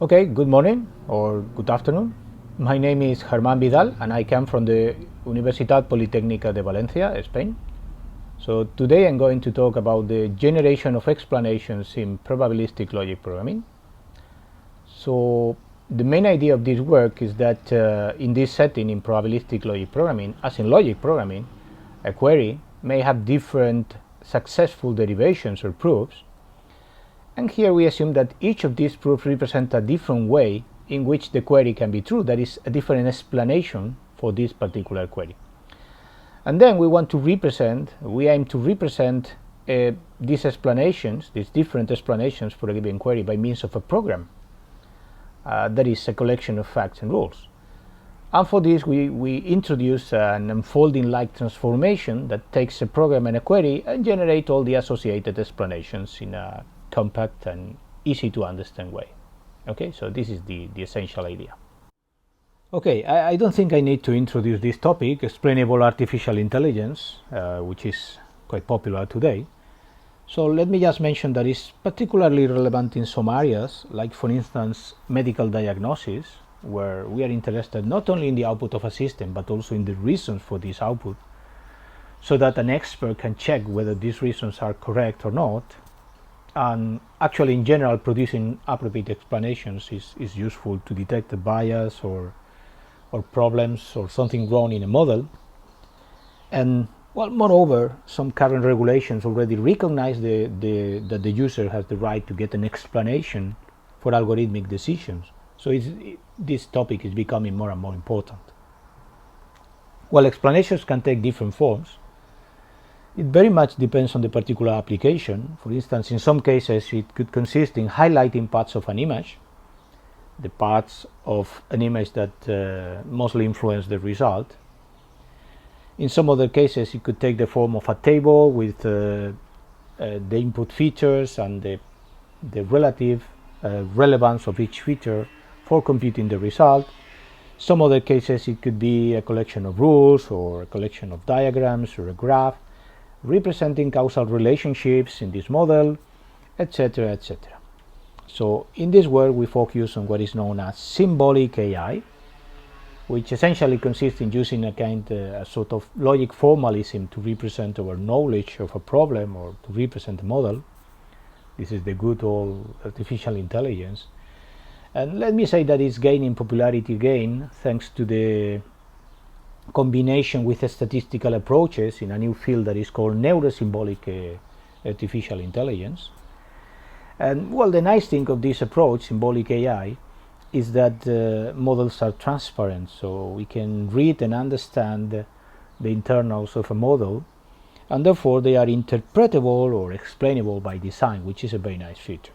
Okay, good morning or good afternoon. My name is Germán Vidal and I come from the Universidad Politécnica de Valencia, Spain. So today I'm going to talk about the generation of explanations in probabilistic logic programming. So the main idea of this work is that in this setting in probabilistic logic programming, as in logic programming, a query may have different successful derivations or proofs. And here we assume that each of these proofs represent a different way in which the query can be true, that is, a different explanation for this particular query. And then we aim to represent these explanations, these different explanations for a given query by means of a program. That is a collection of facts and rules. And for this we introduce an unfolding-like transformation that takes a program and a query and generate all the associated explanations in a compact and easy to understand way. Okay, so this is the essential idea. Okay, I don't think I need to introduce this topic, explainable artificial intelligence, which is quite popular today. So let me just mention that it's particularly relevant in some areas, like for instance medical diagnosis, where we are interested not only in the output of a system but also in the reasons for this output, so that an expert can check whether these reasons are correct or not. And actually, in general, producing appropriate explanations is useful to detect a bias or problems or something wrong in a model. And well, moreover, some current regulations already recognize that the user has the right to get an explanation for algorithmic decisions. So this topic is becoming more and more important. Well, explanations can take different forms. It very much depends on the particular application. For instance, in some cases it could consist in highlighting parts of an image, the parts of an image that mostly influence the result. In some other cases it could take the form of a table with the input features and the relative relevance of each feature for computing the result. Some other cases it could be a collection of rules or a collection of diagrams or a graph representing causal relationships in this model, etc., etc. So in this work we focus on what is known as symbolic AI, which essentially consists in using a sort of logic formalism to represent our knowledge of a problem or to represent a model. This is the good old artificial intelligence. And let me say that it's gaining popularity again thanks to the combination with statistical approaches in a new field that is called neurosymbolic artificial intelligence. And well, the nice thing of this approach, symbolic AI, is that models are transparent, so we can read and understand the internals of a model, and therefore they are interpretable or explainable by design, which is a very nice feature.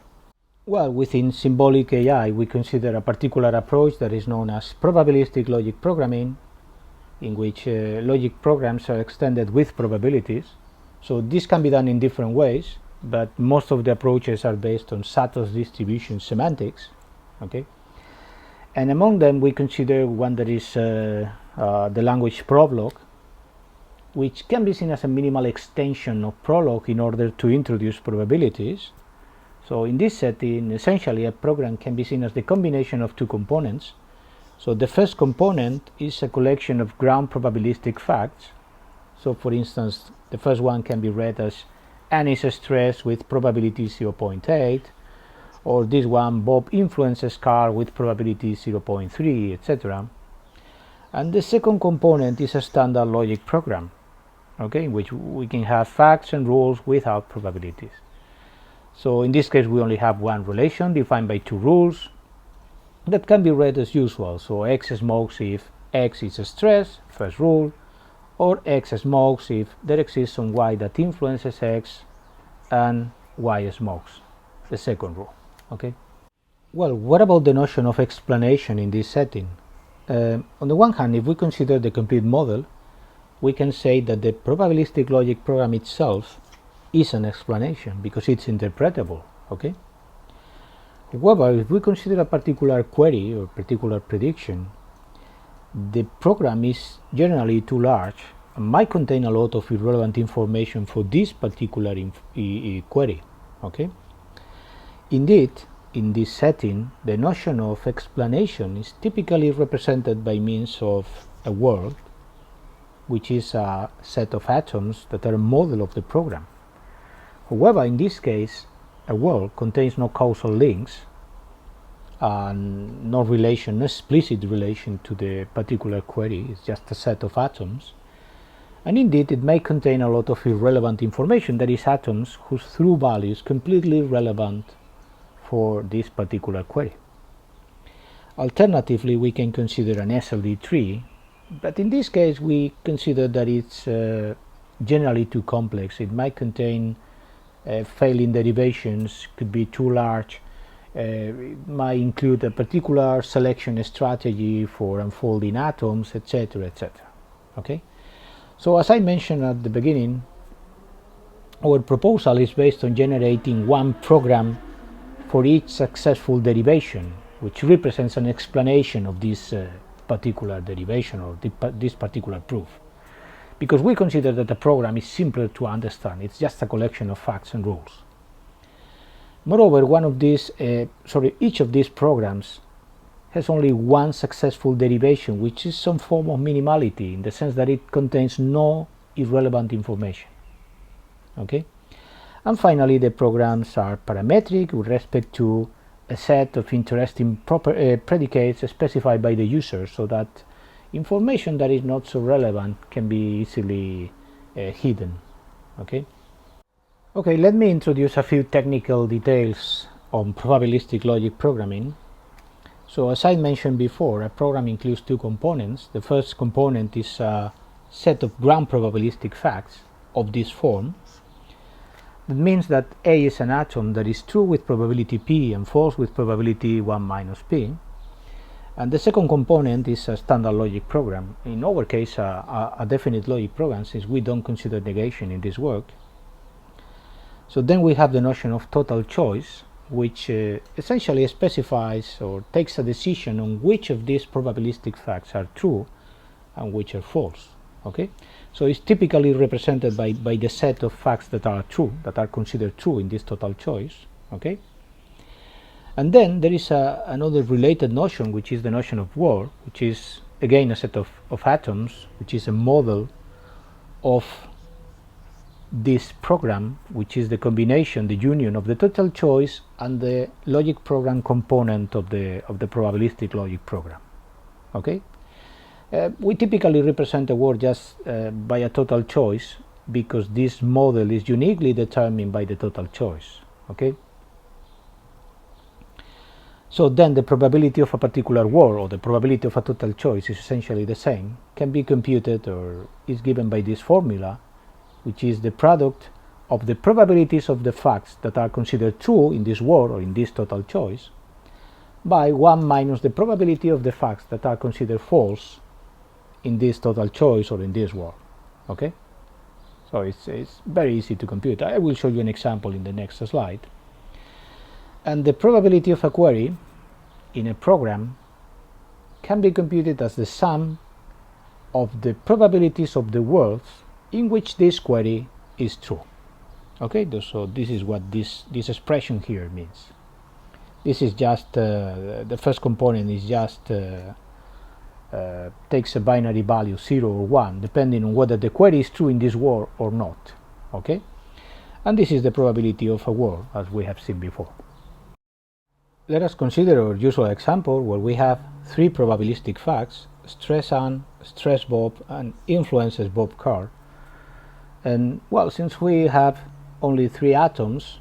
Well, within symbolic AI we consider a particular approach that is known as probabilistic logic programming, in which logic programs are extended with probabilities. So this can be done in different ways, but most of the approaches are based on Sato's distribution semantics. Okay, and among them we consider one that is the language Prolog, which can be seen as a minimal extension of Prolog in order to introduce probabilities. So in this setting, essentially a program can be seen as the combination of two components. So the first component is a collection of ground probabilistic facts. So for instance, the first one can be read as N is stressed with probability 0.8, or this one, Bob influences car with probability 0.3, etc. And the second component is a standard logic program, okay, in which we can have facts and rules without probabilities. So in this case we only have one relation defined by two rules that can be read as usual. So X smokes if X is stressed, first rule, or X smokes if there exists some Y that influences X and Y smokes, the second rule. Okay. Well, what about the notion of explanation in this setting? On the one hand, if we consider the complete model, we can say that the probabilistic logic program itself is an explanation because it's interpretable. Okay. However, if we consider a particular query or particular prediction, the program is generally too large and might contain a lot of irrelevant information for this particular query. Okay? Indeed, in this setting, the notion of explanation is typically represented by means of a world, which is a set of atoms that are a model of the program. However, in this case, a world contains no causal links and no relation, no explicit relation to the particular query. It's just a set of atoms. And indeed, it may contain a lot of irrelevant information, that is, atoms whose true value is completely relevant for this particular query. Alternatively, we can consider an SLD tree, but in this case we consider that it's generally too complex. It might contain failing derivations, could be too large, it might include a particular selection strategy for unfolding atoms, etc., etc. Okay? So as I mentioned at the beginning, our proposal is based on generating one program for each successful derivation, which represents an explanation of this particular derivation or this particular proof. Because we consider that the program is simpler to understand, it's just a collection of facts and rules. Moreover, each of these programs has only one successful derivation, which is some form of minimality, in the sense that it contains no irrelevant information. Okay? And finally, the programs are parametric with respect to a set of interesting predicates specified by the user, so that information that is not so relevant can be easily hidden. Okay? Okay, let me introduce a few technical details on probabilistic logic programming. So as I mentioned before, a program includes two components. The first component is a set of ground probabilistic facts of this form. That means that A is an atom that is true with probability P and false with probability 1 minus P. And the second component is a standard logic program. In our case, a definite logic program, since we don't consider negation in this work. So then we have the notion of total choice, which essentially specifies or takes a decision on which of these probabilistic facts are true and which are false. Okay? So it's typically represented by the set of facts that are true, that are considered true in this total choice. Okay? And then there is another related notion, which is the notion of world, which is again a set of atoms, which is a model of this program, which is the combination, the union of the total choice and the logic program component of the probabilistic logic program. Okay? We typically represent a word just by a total choice, because this model is uniquely determined by the total choice. Okay? So then the probability of a particular word, or the probability of a total choice, is essentially the same, can be computed or is given by this formula, which is the product of the probabilities of the facts that are considered true in this word or in this total choice by 1 minus the probability of the facts that are considered false in this total choice or in this word. Okay? So it's very easy to compute. I will show you an example in the next slide. And the probability of a query in a program can be computed as the sum of the probabilities of the words in which this query is true. Okay, so this is what this expression here means. This is just the first component is just takes a binary value 0 or 1, depending on whether the query is true in this word or not. Okay, and this is the probability of a word, as we have seen before. Let us consider our usual example where we have three probabilistic facts: stress Ann, stress Bob, and influences Bob Carr. And well, since we have only 3 atoms,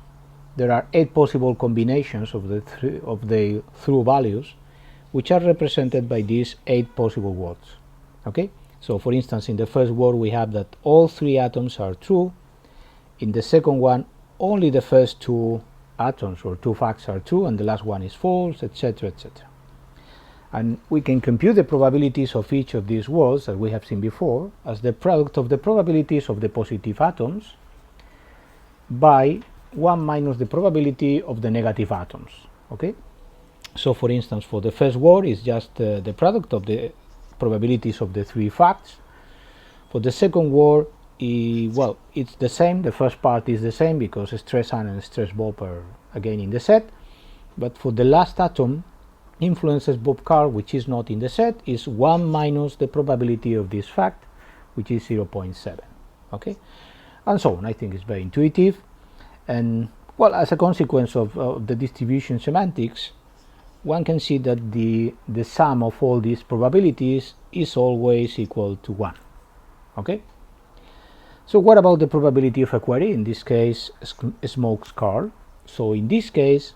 there are 8 possible combinations of the true values, which are represented by these 8 possible words. Okay, so for instance, in the first word we have that all 3 atoms are true. In the second one, only the first 2 atoms or 2 facts are true, and the last one is false, etc., etc. And we can compute the probabilities of each of these words, as we have seen before, as the product of the probabilities of the positive atoms by 1 minus the probability of the negative atoms. Okay, so for instance, for the first word is just the product of the probabilities of the 3 facts. For the second word, well, it's the same. The first part is the same because stress Ann and stress Bob are again in the set. but for the last atom influences Bob Carr, which is not in the set, is 1 minus the probability of this fact, which is 0.7. Okay, and so on. I think it's very intuitive, and well, as a consequence of the distribution semantics, one can see that the sum of all these probabilities is always equal to 1. Okay, so what about the probability of a query? In this case, Smoke's car. So in this case,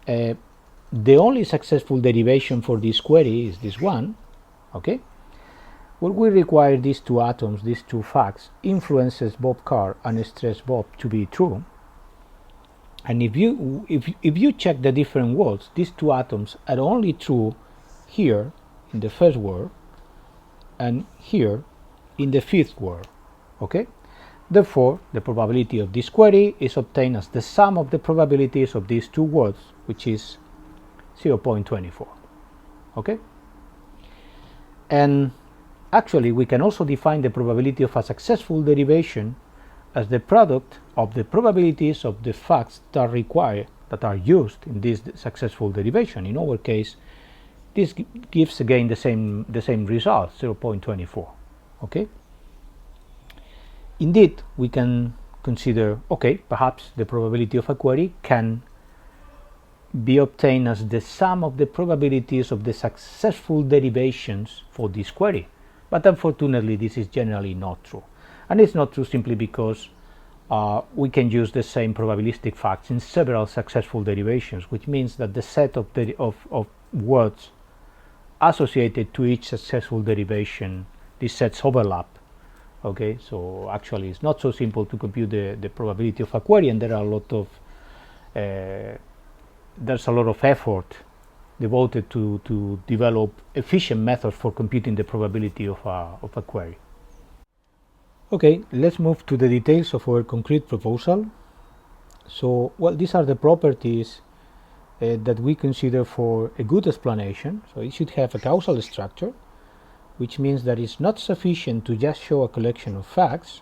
the only successful derivation for this query is this one. Okay, well, we require these two atoms, these two facts, influences Bob Carr and stress Bob, to be true. And if you check the different words, these two atoms are only true here in the first word and here in the fifth word. Okay, therefore the probability of this query is obtained as the sum of the probabilities of these two words, which is 0.24. Okay, and actually we can also define the probability of a successful derivation as the product of the probabilities of the facts that are used in this successful derivation. In our case, this gives again the same result, 0.24. Okay, indeed we can consider, okay, perhaps the probability of a query can be obtained as the sum of the probabilities of the successful derivations for this query, but unfortunately this is generally not true. And it's not true simply because we can use the same probabilistic facts in several successful derivations, which means that the set of words associated to each successful derivation, these sets overlap. Okay, so actually it's not so simple to compute the probability of a query, and there's a lot of effort devoted to develop efficient methods for computing the probability of a query. Okay, let's move to the details of our concrete proposal. So, well, these are the properties that we consider for a good explanation. So it should have a causal structure, which means that it's not sufficient to just show a collection of facts,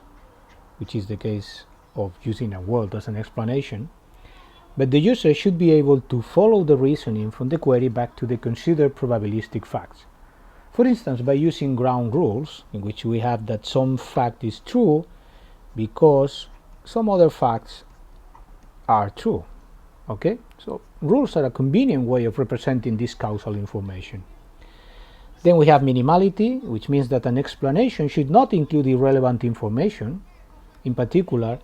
which is the case of using a word as an explanation, but the user should be able to follow the reasoning from the query back to the considered probabilistic facts. For instance, by using ground rules, in which we have that some fact is true because some other facts are true. Okay, so rules are a convenient way of representing this causal information. Then we have minimality, which means that an explanation should not include irrelevant information. In particular,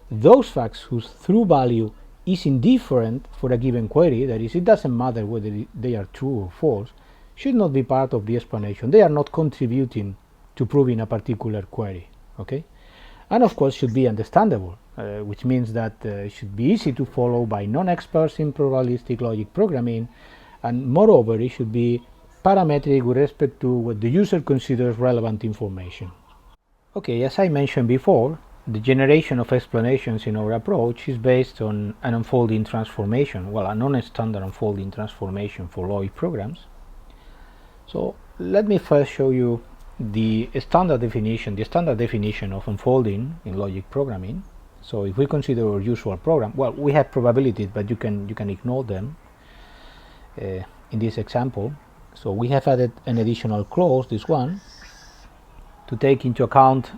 those facts whose true value is indifferent for a given query, that is, it doesn't matter whether they are true or false, should not be part of the explanation. They are not contributing to proving a particular query. Okay, and of course should be understandable, which means that it should be easy to follow by non-experts in probabilistic logic programming, and moreover it should be parametric with respect to what the user considers relevant information. Okay, as I mentioned before, the generation of explanations in our approach is based on an unfolding transformation, well, a non-standard unfolding transformation for logic programs. So let me first show you the standard definition of unfolding in logic programming. So if we consider our usual program, well, we have probabilities, but you can ignore them in this example. So we have added an additional clause, this one, to take into account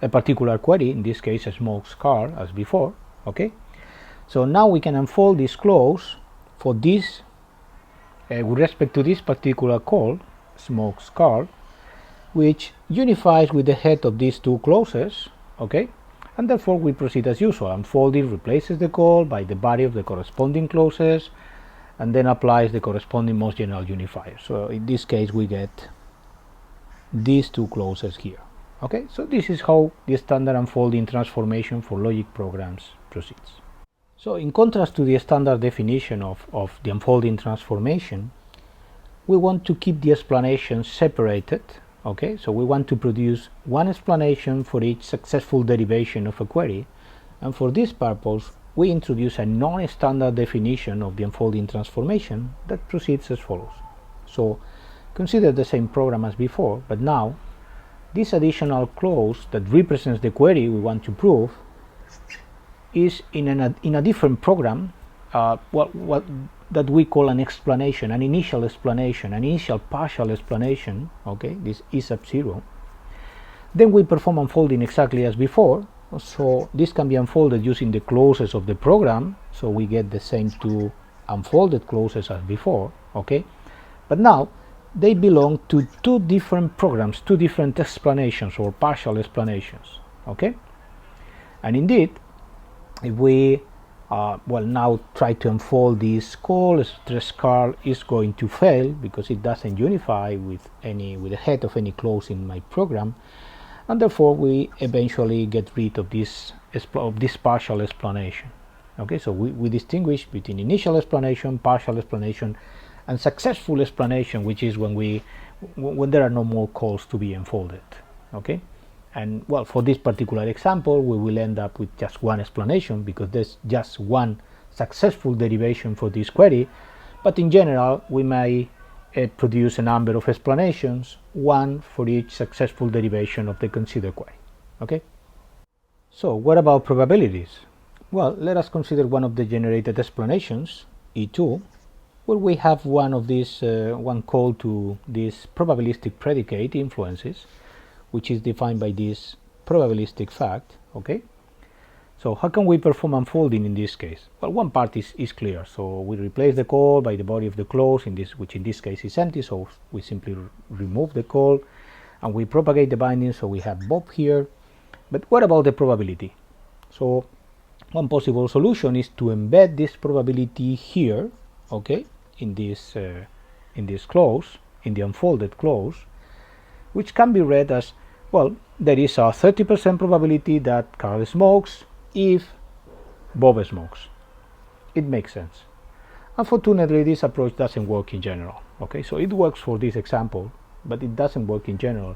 a particular query, in this case a Smoke's car, as before. Okay, so now we can unfold this clause for this with respect to this particular call, Smoke's car, which unifies with the head of these two clauses. Okay, and therefore we proceed as usual. Unfolding replaces the call by the body of the corresponding clauses and then applies the corresponding most general unifier. So in this case we get these two clauses here. Okay, so this is how the standard unfolding transformation for logic programs proceeds. So in contrast to the standard definition of the unfolding transformation, we want to keep the explanations separated. Okay, so we want to produce one explanation for each successful derivation of a query, and for this purpose we introduce a non-standard definition of the unfolding transformation that proceeds as follows. So consider the same program as before, but now this additional clause that represents the query we want to prove is in a different program what that we call an explanation, an initial explanation, an initial partial explanation, okay, this E sub 0. Then we perform unfolding exactly as before. So this can be unfolded using the clauses of the program, so we get the same two unfolded clauses as before, okay? But now they belong to two different programs, two different explanations or partial explanations, okay? And indeed, if we now try to unfold this call, stress curl is going to fail because it doesn't unify with the head of any clause in my program, and therefore we eventually get rid of this partial explanation. Okay, so we distinguish between initial explanation, partial explanation, and successful explanation, which is when there are no more calls to be unfolded. Okay, and well, for this particular example, we will end up with just one explanation because there's just one successful derivation for this query. But in general, we may produce a number of explanations, one for each successful derivation of the considered query. Okay. So what about probabilities? Well, let us consider one of the generated explanations, E2, where we have one of these one call to this probabilistic predicate influences, which is defined by this probabilistic fact. Okay. So how can we perform unfolding in this case? Well, one part is clear. So we replace the call by the body of the clause, which in this case is empty. So we simply remove the call and we propagate the binding. So we have Bob here. But what about the probability? So one possible solution is to embed this probability here, okay, in this clause, in the unfolded clause, which can be read as, well, there is a 30% probability that Carl smokes if Bob smokes. It makes sense. Unfortunately, this approach doesn't work in general. Okay, so it works for this example, but it doesn't work in general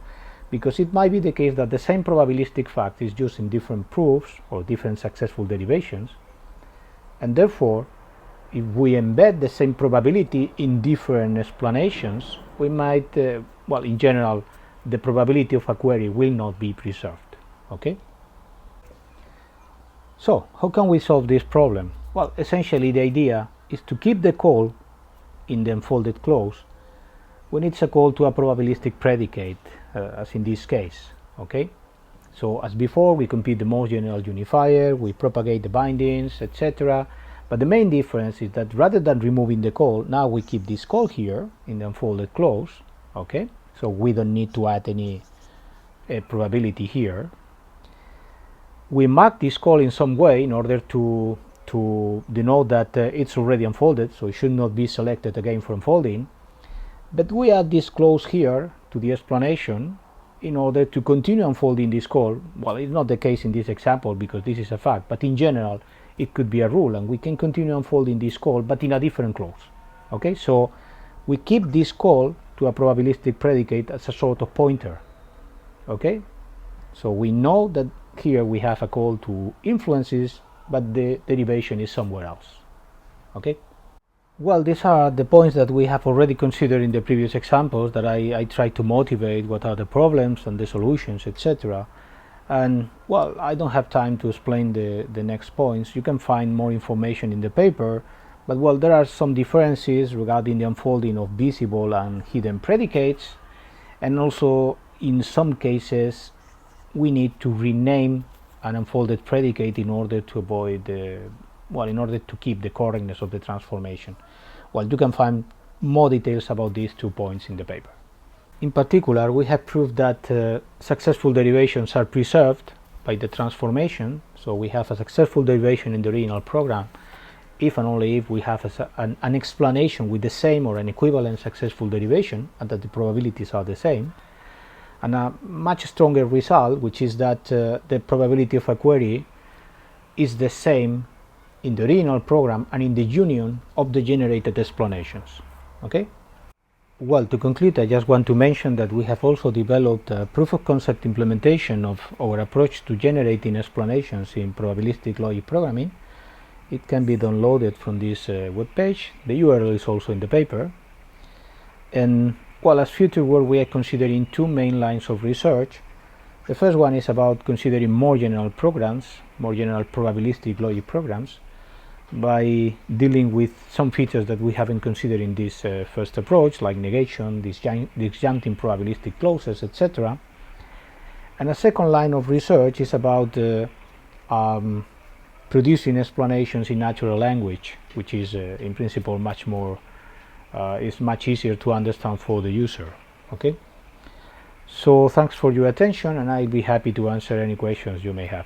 because it might be the case that the same probabilistic fact is used in different proofs or different successful derivations, and therefore, if we embed the same probability in different explanations, we might, well, in general, the probability of a query will not be preserved. Okay. So how can we solve this problem? Well, essentially the idea is to keep the call in the unfolded clause when it's a call to a probabilistic predicate, as in this case. Okay, so as before, we compute the most general unifier, we propagate the bindings, etc. But the main difference is that rather than removing the call, now we keep this call here in the unfolded clause. Okay, so we don't need to add any probability here. We mark this call in some way in order to denote that it's already unfolded, so it should not be selected again for unfolding. But we add this clause here to the explanation in order to continue unfolding this call. Well, it's not the case in this example because this is a fact, but in general it could be a rule, and we can continue unfolding this call but in a different clause. Okay, so we keep this call to a probabilistic predicate as a sort of pointer. Okay, so we know that here we have a call to influences, but the derivation is somewhere else. Okay, well, these are the points that we have already considered in the previous examples that I tried to motivate what are the problems and the solutions, etc. And well, I don't have time to explain the next points. You can find more information in the paper, but well, there are some differences regarding the unfolding of visible and hidden predicates, and also in some cases we need to rename an unfolded predicate in order to avoid in order to keep the correctness of the transformation. Well, you can find more details about these 2 points in the paper. In particular, we have proved that successful derivations are preserved by the transformation. So we have a successful derivation in the original program if and only if we have an explanation with the same or an equivalent successful derivation and that the probabilities are the same. And a much stronger result, which is that the probability of a query is the same in the original program and in the union of the generated explanations. Okay? Well, to conclude, I just want to mention that we have also developed a proof of concept implementation of our approach to generating explanations in probabilistic logic programming. It can be downloaded from this web page. The URL is also in the paper. And well, as future work, we are considering 2 main lines of research. The first one is about considering more general programs, more general probabilistic logic programs. by dealing with some features that we haven't considered in this first approach, like negation, disjuncting probabilistic clauses, etc. And a second line of research is about producing explanations in natural language, which is in principle much easier to understand for the user. Okay, so thanks for your attention, and I'll be happy to answer any questions you may have.